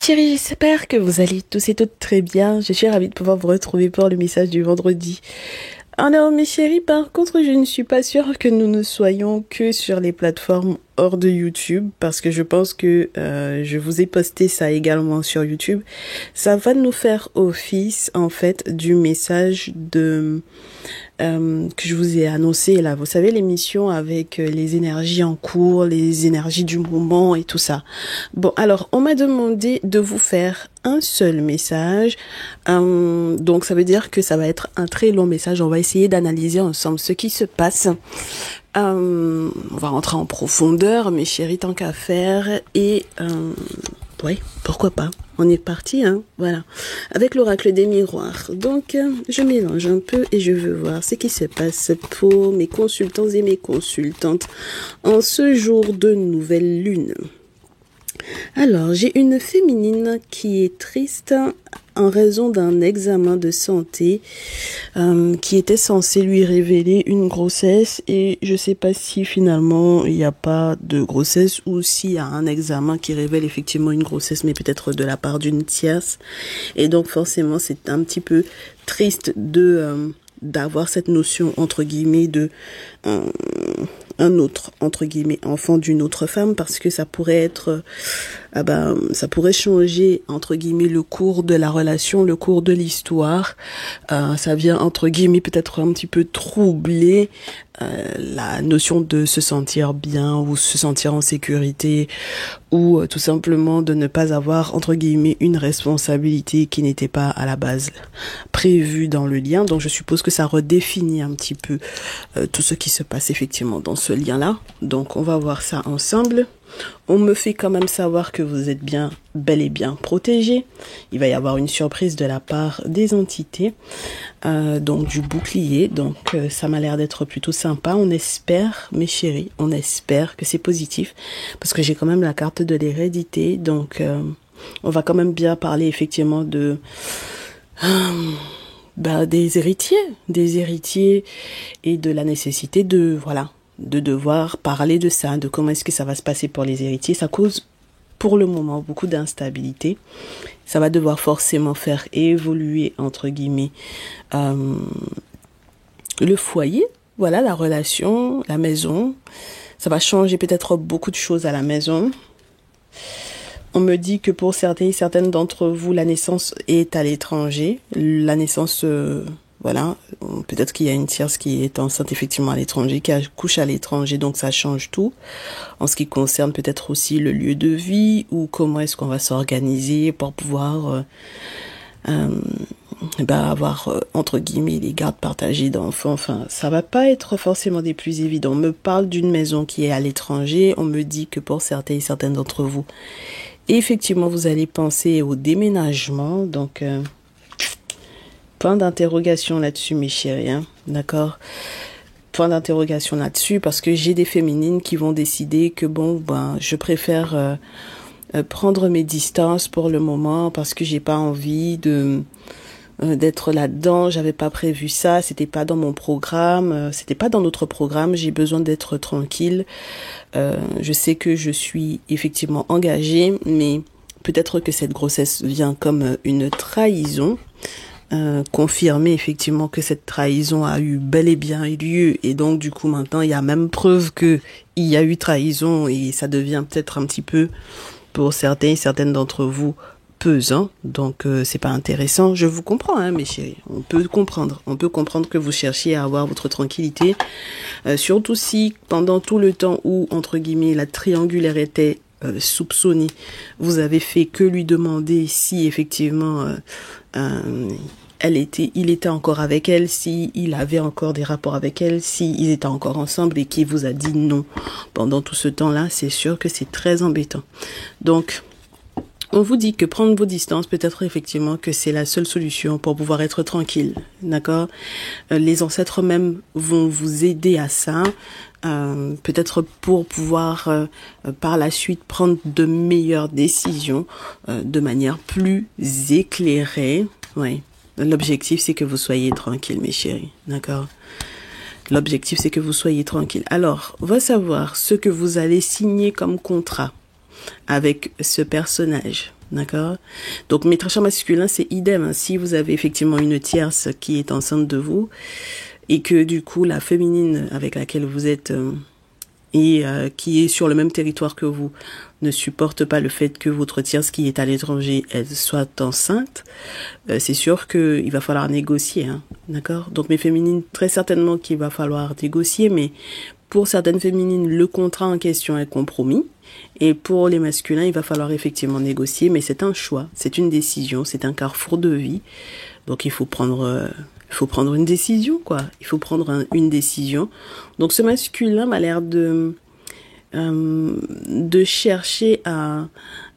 chéris, j'espère que vous allez tous et toutes très bien. Je suis ravie de pouvoir vous retrouver pour le message du vendredi. Alors mes chéris, par contre, je ne suis pas sûre que nous ne soyons que sur les plateformes hors de YouTube, parce que je pense que je vous ai posté ça également sur YouTube. Ça va nous faire office en fait du message que je vous ai annoncé là. Vous savez, l'émission avec les énergies en cours, les énergies du moment et tout ça. Bon, alors on m'a demandé de vous faire un seul message. Donc ça veut dire que ça va être un très long message. On va essayer d'analyser ensemble ce qui se passe. On va rentrer en profondeur, mes chéris, tant qu'à faire. Et oui, pourquoi pas. On est parti, hein, voilà. Avec l'oracle des miroirs. Donc, je mélange un peu et je veux voir ce qui se passe pour mes consultants et mes consultantes en ce jour de nouvelle lune. Alors, j'ai une féminine qui est triste en raison d'un examen de santé qui était censé lui révéler une grossesse, et je sais pas si finalement il n'y a pas de grossesse ou s'il y a un examen qui révèle effectivement une grossesse, mais peut-être de la part d'une tierce. Et donc forcément c'est un petit peu triste d'avoir cette notion entre guillemets de un autre entre guillemets enfant d'une autre femme, parce que ça pourrait être ça pourrait changer entre guillemets le cours de la relation, le cours de l'histoire. Ça vient entre guillemets peut-être un petit peu troubler la notion de se sentir bien ou se sentir en sécurité, ou tout simplement de ne pas avoir entre guillemets une responsabilité qui n'était pas à la base prévue dans le lien. Donc je suppose que ça redéfinit un petit peu tout ce qui se passe effectivement dans ce lien-là. Donc on va voir ça ensemble. On me fait quand même savoir que vous êtes bien, bel et bien protégés. Il va y avoir une surprise de la part des entités, donc du bouclier. Donc ça m'a l'air d'être plutôt sympa. On espère, mes chéris, on espère que c'est positif, parce que j'ai quand même la carte de l'hérédité. Donc on va quand même bien parler effectivement de des héritiers et de la nécessité de devoir parler de ça, de comment est-ce que ça va se passer pour les héritiers. Ça cause pour le moment beaucoup d'instabilité. Ça va devoir forcément faire évoluer entre guillemets le foyer, voilà, la relation, la maison. Ça va changer peut-être beaucoup de choses à la maison. On me dit que pour certaines d'entre vous, la naissance est à l'étranger. La naissance, voilà, peut-être qu'il y a une tierce qui est enceinte effectivement à l'étranger, qui accouche à l'étranger, donc ça change tout. En ce qui concerne peut-être aussi le lieu de vie, ou comment est-ce qu'on va s'organiser pour pouvoir avoir entre guillemets les gardes partagées d'enfants. Enfin, ça va pas être forcément des plus évidents. On me parle d'une maison qui est à l'étranger. On me dit que pour certaines d'entre vous, effectivement, vous allez penser au déménagement. Donc, point d'interrogation là-dessus, mes chéris, hein, d'accord? Point d'interrogation là-dessus, parce que j'ai des féminines qui vont décider que je préfère prendre mes distances pour le moment, parce que j'ai pas envie d'être là-dedans. J'avais pas prévu ça, c'était pas dans mon programme, c'était pas dans notre programme. J'ai besoin d'être tranquille. Je sais que je suis effectivement engagée, mais peut-être que cette grossesse vient comme une trahison. Confirmer effectivement que cette trahison a eu bel et bien eu lieu, et donc du coup maintenant il y a même preuve que il y a eu trahison, et ça devient peut-être un petit peu pour certaines d'entre vous pesant. Donc c'est pas intéressant. Je vous comprends, hein, mes chéris. On peut comprendre que vous cherchiez à avoir votre tranquillité, surtout si pendant tout le temps où entre guillemets la triangulaire était soupçonnée, vous avez fait que lui demander si effectivement il était encore avec elle, si il avait encore des rapports avec elle, si ils étaient encore ensemble, et qui vous a dit non pendant tout ce temps-là. C'est sûr que c'est très embêtant. Donc on vous dit que prendre vos distances, peut-être effectivement que c'est la seule solution pour pouvoir être tranquille, d'accord? Les ancêtres même vont vous aider à ça, peut-être pour pouvoir par la suite prendre de meilleures décisions de manière plus éclairée. Oui. L'objectif, c'est que vous soyez tranquille, mes chéris, d'accord? L'objectif, c'est que vous soyez tranquille. Alors, on va savoir ce que vous allez signer comme contrat avec ce personnage. D'accord? Donc, mes très chers masculins, c'est idem. Hein. Si vous avez effectivement une tierce qui est enceinte de vous et que du coup, la féminine avec laquelle vous êtes qui est sur le même territoire que vous ne supporte pas le fait que votre tierce qui est à l'étranger, elle soit enceinte, c'est sûr qu'il va falloir négocier. Hein. D'accord? Donc, mes féminines, très certainement qu'il va falloir négocier, mais pour certaines féminines, le contrat en question est compromis. Et pour les masculins, il va falloir effectivement négocier, mais c'est un choix, c'est une décision, c'est un carrefour de vie. Donc il faut prendre une décision, quoi. Il faut prendre une décision. Donc ce masculin m'a l'air de chercher à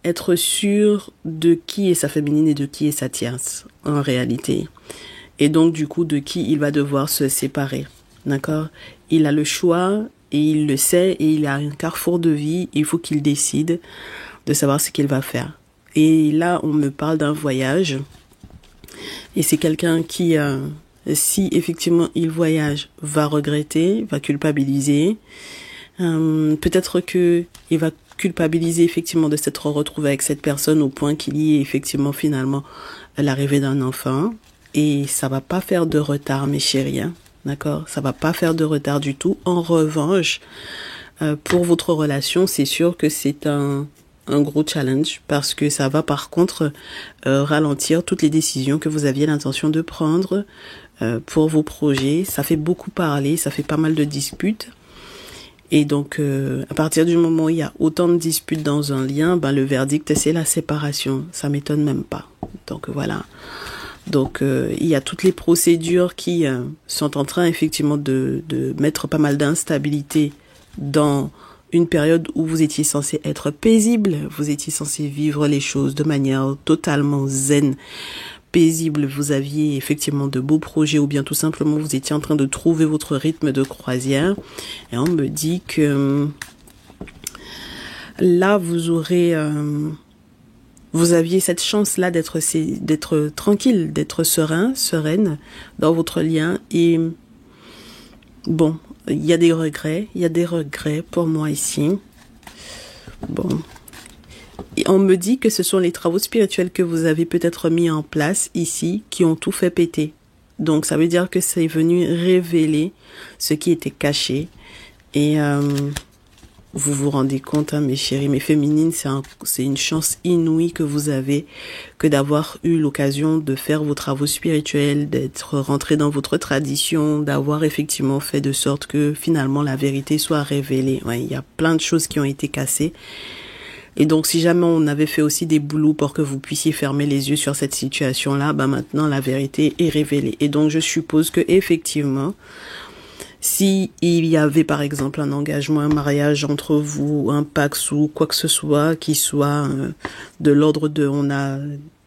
être sûr de qui est sa féminine et de qui est sa tierce, en réalité. Et donc du coup, de qui il va devoir se séparer. D'accord? Il a le choix. Et il le sait, et il a un carrefour de vie, il faut qu'il décide de savoir ce qu'il va faire. Et là, on me parle d'un voyage, et c'est quelqu'un qui, si effectivement il voyage, va regretter, va culpabiliser. Peut-être que il va culpabiliser effectivement de s'être retrouvé avec cette personne au point qu'il y ait effectivement finalement l'arrivée d'un enfant. Et ça va pas faire de retard, mes chéris, hein. D'accord? Ça va pas faire de retard du tout. En revanche, pour votre relation, c'est sûr que c'est un gros challenge parce que ça va par contre ralentir toutes les décisions que vous aviez l'intention de prendre pour vos projets. Ça fait beaucoup parler, ça fait pas mal de disputes. Et donc, à partir du moment où il y a autant de disputes dans un lien, ben, le verdict, c'est la séparation. Ça m'étonne même pas. Donc, voilà. Donc, il y a toutes les procédures qui sont en train, effectivement, de mettre pas mal d'instabilité dans une période où vous étiez censé être paisible. Vous étiez censé vivre les choses de manière totalement zen, paisible. Vous aviez effectivement de beaux projets ou bien tout simplement vous étiez en train de trouver votre rythme de croisière. Et on me dit que là, vous aurez... vous aviez cette chance-là d'être tranquille, d'être sereine dans votre lien. Et bon, il y a des regrets pour moi ici. Bon. Et on me dit que ce sont les travaux spirituels que vous avez peut-être mis en place ici qui ont tout fait péter. Donc ça veut dire que c'est venu révéler ce qui était caché. Et vous vous rendez compte, hein, mes chéris, mes féminines, c'est une chance inouïe que vous avez que d'avoir eu l'occasion de faire vos travaux spirituels, d'être rentré dans votre tradition, d'avoir effectivement fait de sorte que finalement la vérité soit révélée. Ouais, il y a plein de choses qui ont été cassées. Et donc, si jamais on avait fait aussi des boulots pour que vous puissiez fermer les yeux sur cette situation-là, ben maintenant la vérité est révélée. Et donc, je suppose que effectivement, si il y avait par exemple un engagement, un mariage entre vous, un pax ou quoi que ce soit qui soit de l'ordre de on a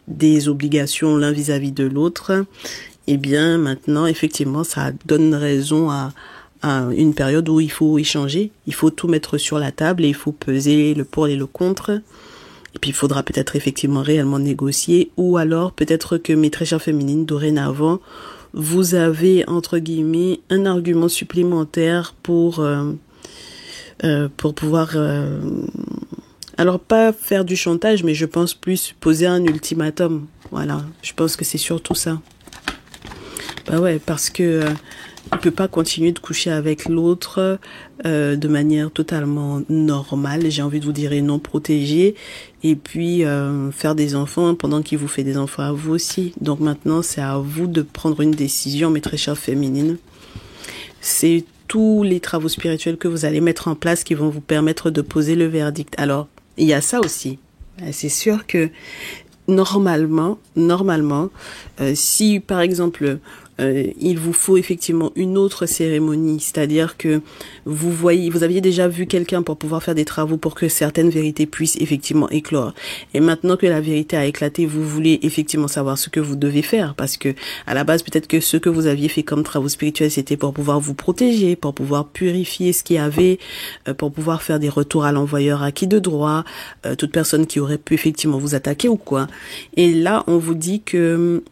des obligations l'un vis-à-vis de l'autre, eh bien maintenant effectivement ça donne raison à une période où il faut échanger, il faut tout mettre sur la table et il faut peser le pour et le contre. Et puis il faudra peut-être effectivement réellement négocier, ou alors peut-être que mes très chères féminines, dorénavant, vous avez entre guillemets un argument supplémentaire pour pouvoir alors pas faire du chantage, mais je pense plus poser un ultimatum. Voilà, je pense que c'est surtout ça. Bah ouais, parce que il peut pas continuer de coucher avec l'autre de manière totalement normale, j'ai envie de vous dire, et non protégée, et puis faire des enfants pendant qu'il vous fait des enfants à vous aussi. Donc maintenant, c'est à vous de prendre une décision, mes très chères féminines. C'est tous les travaux spirituels que vous allez mettre en place qui vont vous permettre de poser le verdict. Alors, il y a ça aussi. C'est sûr que normalement, si par exemple il vous faut effectivement une autre cérémonie, c'est-à-dire que vous aviez déjà vu quelqu'un pour pouvoir faire des travaux pour que certaines vérités puissent effectivement éclore. Et maintenant que la vérité a éclaté, vous voulez effectivement savoir ce que vous devez faire, parce que à la base peut-être que ce que vous aviez fait comme travaux spirituels c'était pour pouvoir vous protéger, pour pouvoir purifier ce qu'il y avait, pour pouvoir faire des retours à l'envoyeur acquis de droit, toute personne qui aurait pu effectivement vous attaquer ou quoi. Et là on vous dit que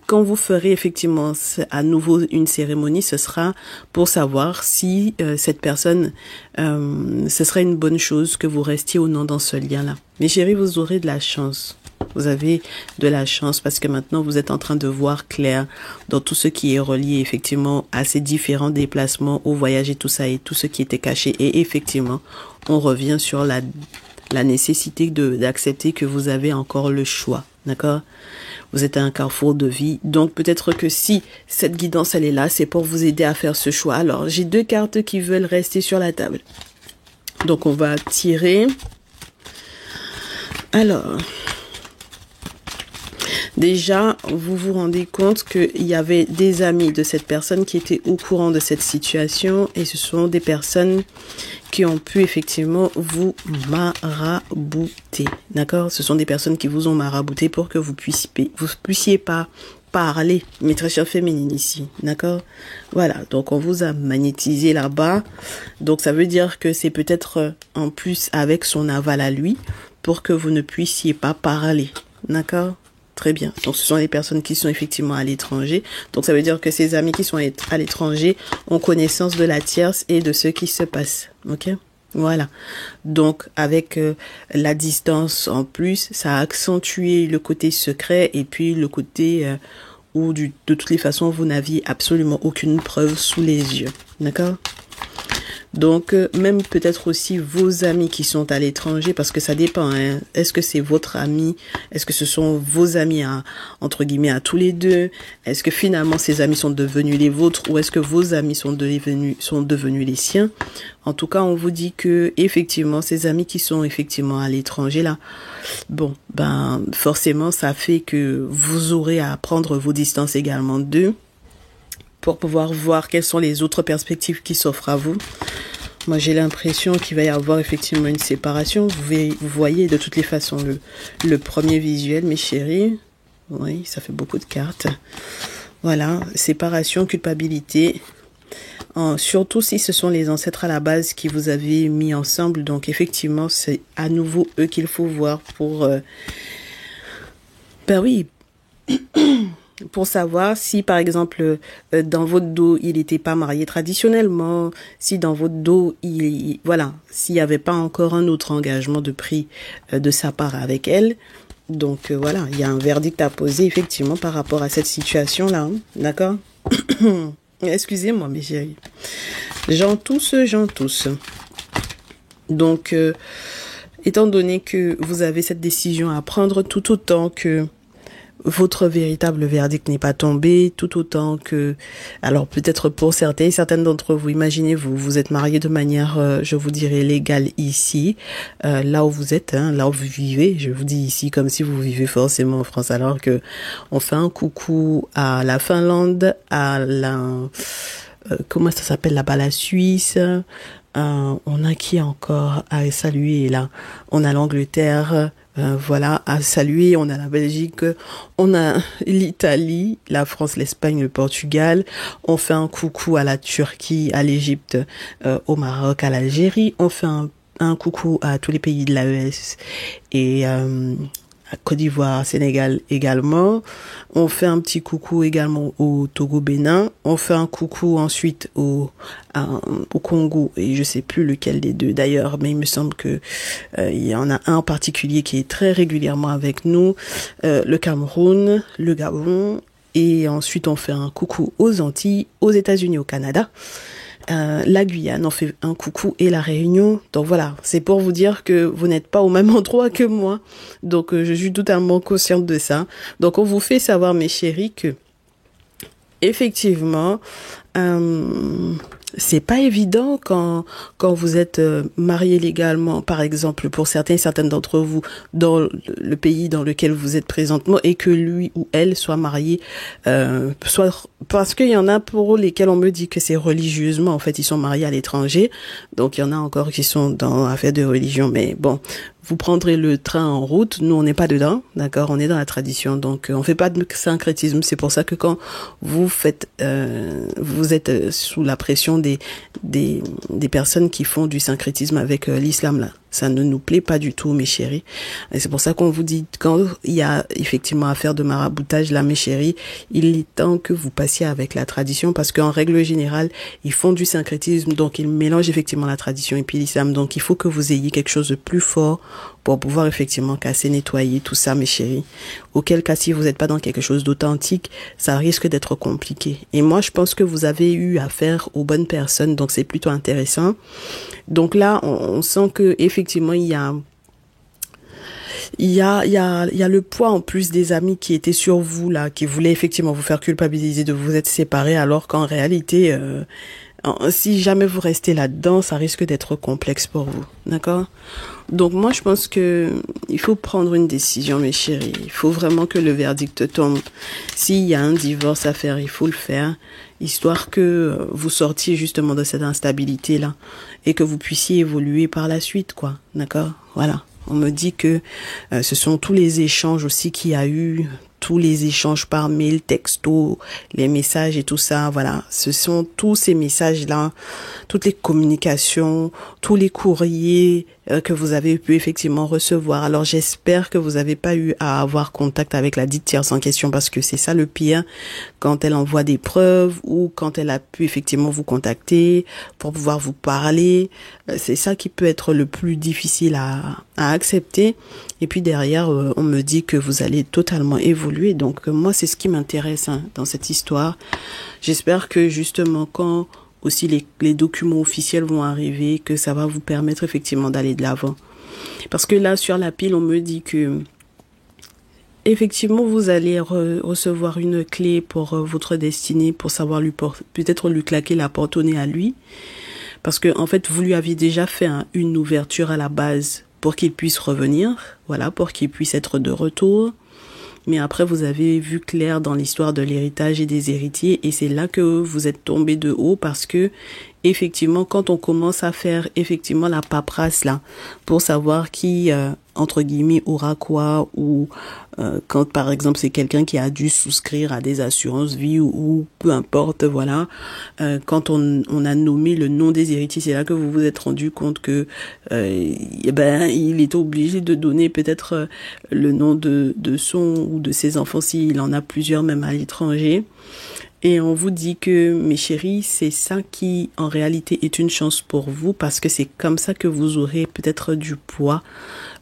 quand vous ferez effectivement à nouveau une cérémonie, ce sera pour savoir si cette personne, ce serait une bonne chose que vous restiez ou non dans ce lien-là. Mes chéris, vous aurez de la chance. Vous avez de la chance parce que maintenant, vous êtes en train de voir clair dans tout ce qui est relié effectivement à ces différents déplacements, au voyage et tout ça et tout ce qui était caché. Et effectivement, on revient sur la nécessité d'accepter que vous avez encore le choix. D'accord? Vous êtes à un carrefour de vie. Donc, peut-être que si cette guidance, elle est là, c'est pour vous aider à faire ce choix. Alors, j'ai 2 cartes qui veulent rester sur la table. Donc, on va tirer. Alors, déjà, vous vous rendez compte qu'il y avait des amis de cette personne qui étaient au courant de cette situation et ce sont des personnes qui ont pu effectivement vous marabouter. D'accord? Ce sont des personnes qui vous ont marabouté pour que vous puissiez pas parler, mes très chères féminines ici. D'accord? Voilà. Donc, on vous a magnétisé là-bas. Donc, ça veut dire que c'est peut-être en plus avec son aval à lui pour que vous ne puissiez pas parler. D'accord? Très bien. Donc, ce sont les personnes qui sont effectivement à l'étranger. Donc, ça veut dire que ces amis qui sont à l'étranger ont connaissance de la tierce et de ce qui se passe. OK? Voilà. Donc, avec la distance en plus, ça a accentué le côté secret et puis le côté où de toutes les façons, vous n'aviez absolument aucune preuve sous les yeux. D'accord? Donc, même peut-être aussi vos amis qui sont à l'étranger, parce que ça dépend, hein. Est-ce que c'est votre ami? Est-ce que ce sont vos amis entre guillemets, à tous les deux? Est-ce que finalement ces amis sont devenus les vôtres ou est-ce que vos amis sont devenus les siens? En tout cas, on vous dit que, effectivement, ces amis qui sont effectivement à l'étranger, là, bon, ben, forcément, ça fait que vous aurez à prendre vos distances également d'eux, pour pouvoir voir quelles sont les autres perspectives qui s'offrent à vous. Moi, j'ai l'impression qu'il va y avoir effectivement une séparation. Vous voyez de toutes les façons le premier visuel, mes chéris. Oui, ça fait beaucoup de cartes. Voilà, séparation, culpabilité. Surtout si ce sont les ancêtres à la base qui vous avez mis ensemble. Donc, effectivement, c'est à nouveau eux qu'il faut voir pour... ben oui... pour savoir si, par exemple, dans votre dos, il n'était pas marié traditionnellement, si dans votre dos, voilà, s'il n'y avait pas encore un autre engagement de pris de sa part avec elle. Donc, voilà, il y a un verdict à poser, effectivement, par rapport à cette situation-là. Hein, d'accord? Excusez-moi, mes chéris. J'en tousse. Donc, étant donné que vous avez cette décision à prendre tout autant que votre véritable verdict n'est pas tombé, tout autant que, alors peut-être pour certaines d'entre vous, imaginez-vous, vous êtes mariés de manière, je vous dirais, légale ici, là où vous êtes, hein, là où vous vivez, je vous dis ici comme si vous vivez forcément en France, alors que on fait un coucou à la Finlande, à la, comment ça s'appelle là-bas, la Suisse, on a qui encore à saluer là, on a l'Angleterre, voilà, à saluer, on a la Belgique, on a l'Italie, la France, l'Espagne, le Portugal, on fait un coucou à la Turquie, à l'Égypte, au Maroc, à l'Algérie, on fait un coucou à tous les pays de l'AES et à Côte d'Ivoire, Sénégal également. On fait un petit coucou également au Togo, Bénin. On fait un coucou ensuite au Congo et je sais plus lequel des deux d'ailleurs, mais il me semble que il y en a un en particulier qui est très régulièrement avec nous, le Cameroun, le Gabon et ensuite on fait un coucou aux Antilles, aux États-Unis, au Canada. La Guyane, on fait un coucou et la Réunion. Donc voilà, c'est pour vous dire que vous n'êtes pas au même endroit que moi. Donc je suis totalement consciente de ça. Donc on vous fait savoir, mes chéris, que effectivement, c'est pas évident quand vous êtes mariés légalement, par exemple, pour certaines d'entre vous, dans le pays dans lequel vous êtes présentement, et que lui ou elle soit marié, soit parce qu'il y en a pour lesquels on me dit que c'est religieusement, en fait, ils sont mariés à l'étranger, donc il y en a encore qui sont dans l'affaire de religion, mais bon, vous prendrez le train en route, nous on n'est pas dedans, d'accord, on est dans la tradition, donc on fait pas de syncrétisme, c'est pour ça que quand vous faites, vous êtes sous la pression des personnes qui font du syncrétisme avec l'islam là, ça ne nous plaît pas du tout, mes chéris, et c'est pour ça qu'on vous dit, quand il y a effectivement affaire de maraboutage là, mes chéris, il est temps que vous passiez avec la tradition, parce qu'en règle générale, ils font du syncrétisme, donc ils mélangent effectivement la tradition et puis l'islam, donc il faut que vous ayez quelque chose de plus fort pour pouvoir effectivement casser, nettoyer tout ça, mes chéris. Auquel cas, si vous n'êtes pas dans quelque chose d'authentique, ça risque d'être compliqué. Et moi, je pense que vous avez eu affaire aux bonnes personnes, donc c'est plutôt intéressant. Donc là, on sent que effectivement, il y a le poids en plus des amis qui étaient sur vous là, qui voulaient effectivement vous faire culpabiliser de vous être séparés, alors qu'en réalité, si jamais vous restez là-dedans, ça risque d'être complexe pour vous, d'accord? Donc moi, je pense que il faut prendre une décision, mes chéris. Il faut vraiment que le verdict tombe. S'il y a un divorce à faire, il faut le faire, histoire que vous sortiez justement de cette instabilité-là et que vous puissiez évoluer par la suite, quoi, d'accord? Voilà. On me dit que ce sont tous les échanges aussi qu'il y a eu, tous les échanges par mail, texto, les messages et tout ça, voilà. Ce sont tous ces messages-là, toutes les communications, tous les courriers que vous avez pu effectivement recevoir. Alors j'espère que vous n'avez pas eu à avoir contact avec la dite tierce en question, parce que c'est ça le pire, quand elle envoie des preuves ou quand elle a pu effectivement vous contacter pour pouvoir vous parler. C'est ça qui peut être le plus difficile à accepter. Et puis derrière, on me dit que vous allez totalement évoluer. Donc moi, c'est ce qui m'intéresse dans cette histoire. J'espère que justement quand aussi les documents officiels vont arriver, que ça va vous permettre effectivement d'aller de l'avant. Parce que là, sur la pile, on me dit que effectivement, vous allez recevoir une clé pour votre destinée, pour savoir peut-être lui claquer la porte au nez à lui. Parce que en fait, vous lui aviez déjà fait une ouverture à la base pour qu'il puisse revenir, voilà, pour qu'il puisse être de retour. Mais après, vous avez vu clair dans l'histoire de l'héritage et des héritiers, et c'est là que vous êtes tombé de haut, parce que effectivement, quand on commence à faire effectivement la paperasse là, pour savoir qui entre guillemets aura quoi, ou quand par exemple c'est quelqu'un qui a dû souscrire à des assurances vie ou peu importe, voilà, quand on a nommé le nom des héritiers, c'est là que vous vous êtes rendu compte que il est obligé de donner peut-être le nom de son ou de ses enfants s'il en a plusieurs, même à l'étranger. Et on vous dit que, mes chéris, c'est ça qui, en réalité, est une chance pour vous, parce que c'est comme ça que vous aurez peut-être du poids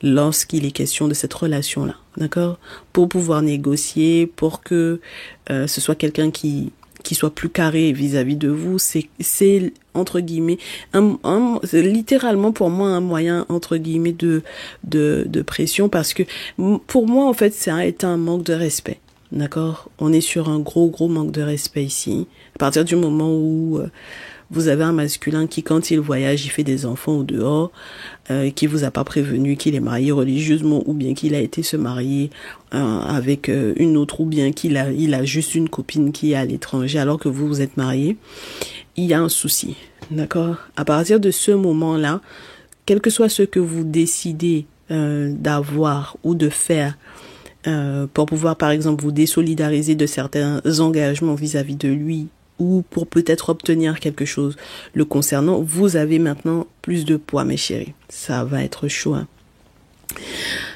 lorsqu'il est question de cette relation-là, d'accord? Pour pouvoir négocier, pour que ce soit quelqu'un qui soit plus carré vis-à-vis de vous. C'est entre guillemets, c'est littéralement pour moi un moyen, entre guillemets, de pression, parce que pour moi, en fait, ça a été un manque de respect. D'accord? On est sur un gros manque de respect ici. À partir du moment où vous avez un masculin qui, quand il voyage, il fait des enfants au dehors, qui vous a pas prévenu qu'il est marié religieusement, ou bien qu'il a été se marier avec une autre, ou bien il a juste une copine qui est à l'étranger alors que vous êtes mariés, il y a un souci. D'accord? À partir de ce moment-là, quel que soit ce que vous décidez d'avoir ou de faire, pour pouvoir par exemple vous désolidariser de certains engagements vis-à-vis de lui, ou pour peut-être obtenir quelque chose le concernant, vous avez maintenant plus de poids, mes chéris. Ça va être chaud, hein.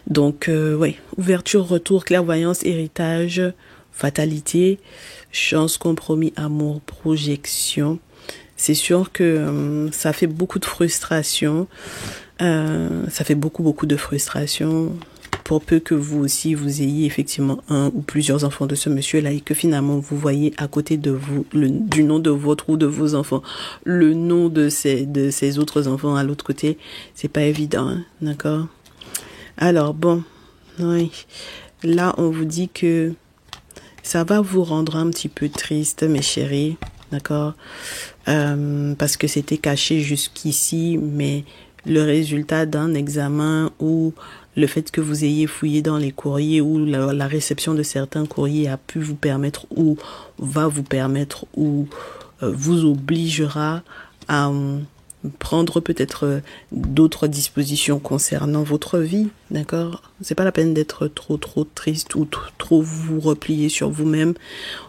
Donc oui, ouverture, retour, clairvoyance, héritage, fatalité, chance, compromis, amour, projection. C'est sûr que ça fait beaucoup de frustration, ça fait beaucoup de frustration, pour peu que vous aussi vous ayez effectivement un ou plusieurs enfants de ce monsieur-là, et que finalement vous voyez à côté de vous du nom de votre ou de vos enfants le nom de ces autres enfants à l'autre côté, c'est pas évident, hein, d'accord? Alors bon, oui, là on vous dit que ça va vous rendre un petit peu triste, mes chéris, d'accord? Parce que c'était caché jusqu'ici, mais le résultat d'un examen, ou le fait que vous ayez fouillé dans les courriers, ou la réception de certains courriers a pu vous permettre, ou va vous permettre, ou vous obligera à prendre peut-être d'autres dispositions concernant votre vie, d'accord? C'est pas la peine d'être trop triste ou trop vous replier sur vous-même.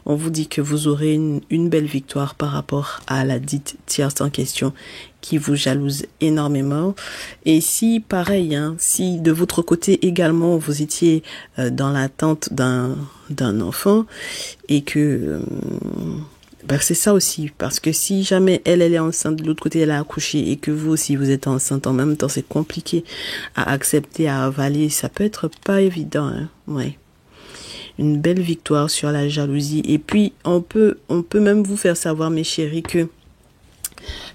On vous dit que vous aurez une belle victoire par rapport à la dite tierce en question, qui vous jalouse énormément. Et si, pareil, hein, si de votre côté également vous étiez dans l'attente d'un enfant, et que Ben, c'est ça aussi, parce que si jamais elle est enceinte, de l'autre côté elle a accouché et que vous aussi vous êtes enceinte en même temps, c'est compliqué à accepter, à avaler, ça peut être pas évident, hein. Ouais. Une belle victoire sur la jalousie. Et puis on peut même vous faire savoir, mes chéris, que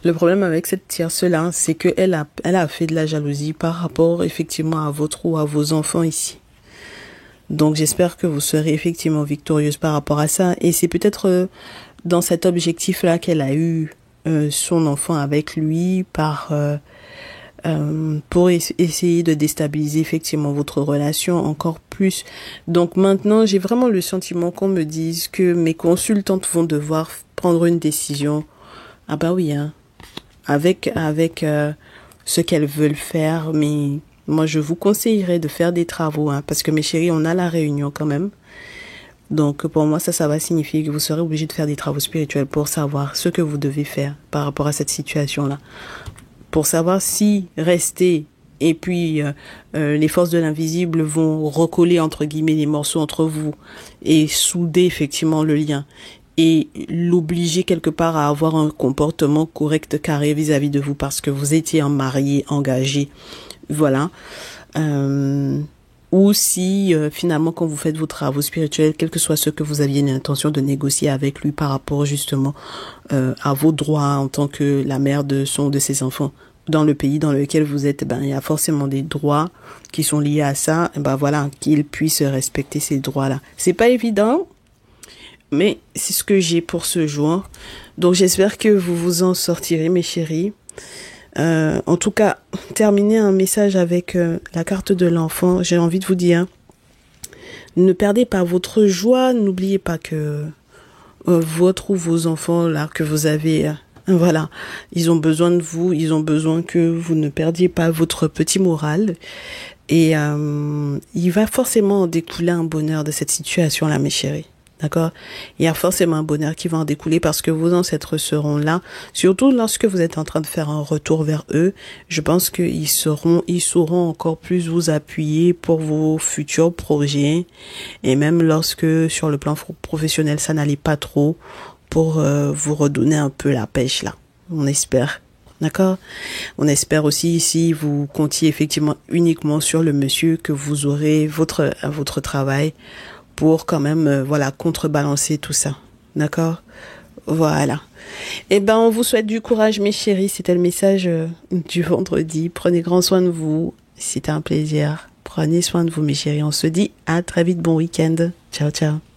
le problème avec cette tierce-là, c'est que elle a fait de la jalousie par rapport effectivement à votre ou à vos enfants ici. Donc j'espère que vous serez effectivement victorieuse par rapport à ça. Et c'est peut-être dans cet objectif-là qu'elle a eu son enfant avec lui pour essayer de déstabiliser effectivement votre relation encore plus. Donc maintenant, j'ai vraiment le sentiment qu'on me dise que mes consultantes vont devoir prendre une décision. Ah bah oui, hein. Avec ce qu'elles veulent faire, mais moi je vous conseillerais de faire des travaux, hein, parce que mes chéris, on a la réunion quand même. Donc pour moi ça va signifier que vous serez obligés de faire des travaux spirituels pour savoir ce que vous devez faire par rapport à cette situation-là. Pour savoir si rester et puis les forces de l'invisible vont recoller entre guillemets les morceaux entre vous et souder effectivement le lien et l'obliger quelque part à avoir un comportement correct, carré vis-à-vis de vous parce que vous étiez un marié engagé. Voilà. Ou si finalement quand vous faites vos travaux spirituels, quel que soit ce que vous aviez l'intention de négocier avec lui par rapport justement à vos droits en tant que la mère de son ou de ses enfants dans le pays dans lequel vous êtes, ben il y a forcément des droits qui sont liés à ça. Et ben voilà, qu'il puisse respecter ces droits-là. C'est pas évident, mais c'est ce que j'ai pour ce jour. Donc j'espère que vous vous en sortirez, mes chéris. En tout cas, terminer un message avec la carte de l'enfant. J'ai envie de vous dire, ne perdez pas votre joie. N'oubliez pas que votre ou vos enfants là que vous avez, voilà, ils ont besoin de vous. Ils ont besoin que vous ne perdiez pas votre petit moral. Et il va forcément en découler un bonheur de cette situation-là, mes chéris. D'accord? Il y a forcément un bonheur qui va en découler parce que vos ancêtres seront là. Surtout lorsque vous êtes en train de faire un retour vers eux. Je pense qu'ils sauront encore plus vous appuyer pour vos futurs projets. Et même lorsque, sur le plan professionnel, ça n'allait pas trop pour vous redonner un peu la pêche là. On espère. D'accord? On espère aussi, si vous comptiez effectivement uniquement sur le monsieur, que vous aurez votre travail pour quand même, voilà, contrebalancer tout ça. D'accord? Voilà. Eh ben, on vous souhaite du courage, mes chéris. C'était le message du vendredi. Prenez grand soin de vous. C'était un plaisir. Prenez soin de vous, mes chéris. On se dit à très vite. Bon week-end. Ciao, ciao.